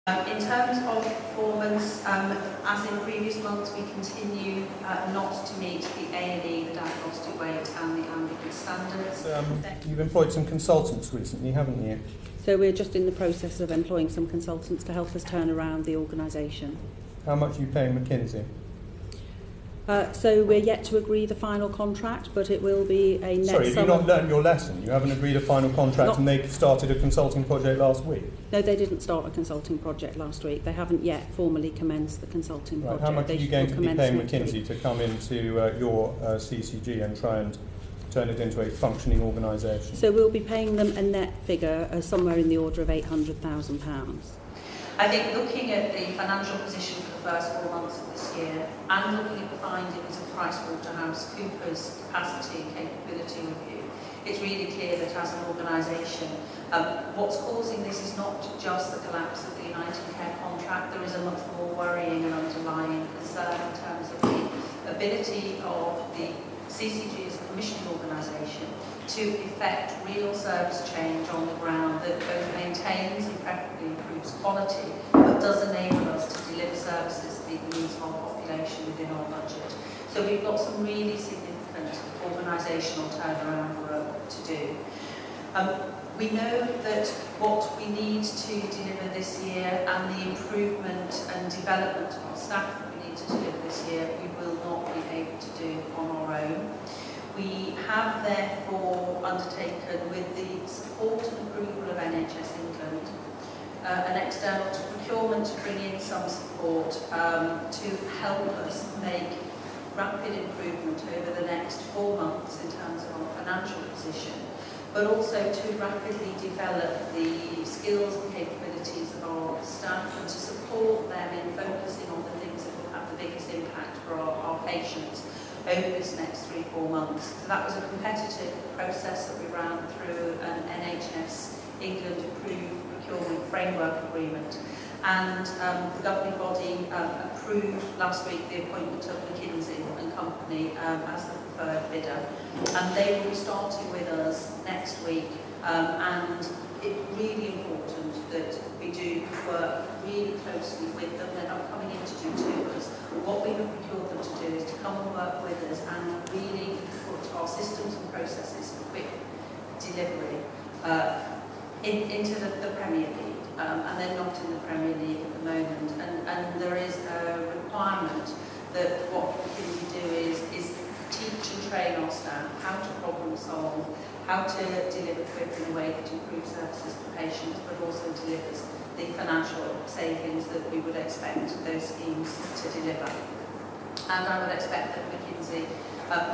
In terms of performance, as in previous months, we continue not to meet the A&E, the diagnostic weight and the ambiguous standards. You've employed some consultants recently, haven't you? So we're just in the process of employing some consultants to help us turn around the organisation. How much are you paying McKinsey? So we're yet to agree the final contract, but it will be a net Sorry, have you not learned your lesson? You haven't agreed a final contract and they started a consulting project last week? No, they didn't start a consulting project last week. They haven't yet formally commenced the consulting project. How much are you going to be paying McKinsey to come into your CCG and try and turn it into a functioning organisation? So we'll be paying them a net figure somewhere in the order of £800,000. I think looking at the financial position for the first 4 months of this year and looking at the findings of PricewaterhouseCoopers capacity and capability review, it's really clear that as an organisation, what's causing this is not just the collapse of the United Care contract. There is a much more worrying and underlying concern in terms of the ability of the CCG as a commissioning organisation to effect real service change on the ground that both maintains and preferably improves quality, but does enable us to deliver services that meet the needs of our population within our budget. So we've got some really significant organisational turnaround work to do. We know that what we need to deliver this year and the improvement and development of our staff that we need to deliver this year, we will not be able to do on our own. We have therefore undertaken, with the support and approval of NHS England, an external procurement to bring in some support to help us make rapid improvement over the next 4 months in terms of our financial position, but also to rapidly develop the skills and capabilities of our staff and to support them in focusing on the things that will have the biggest impact for our patients over this next 3-4 months. So that was a competitive process that we ran through an NHS England approved procurement framework agreement, and the governing body approved last week the appointment of McKinsey and Company as the preferred bidder, and they will be starting with us next week, and it's really important that we do work really closely with them. They're not coming in to do tours. What we have procured them to do is to come and work with us and really put our systems and processes for quick delivery into the Premier League, and they're not in the Premier League at the moment, and there is a requirement that what McKinsey do is teach and train our staff how to problem solve, how to deliver quickly in a way that improves services for patients, but also delivers the financial savings that we would expect those schemes to deliver. And I would expect that McKinsey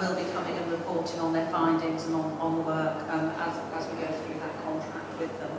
will be coming and reporting on their findings and on the work as we go through that contract with them.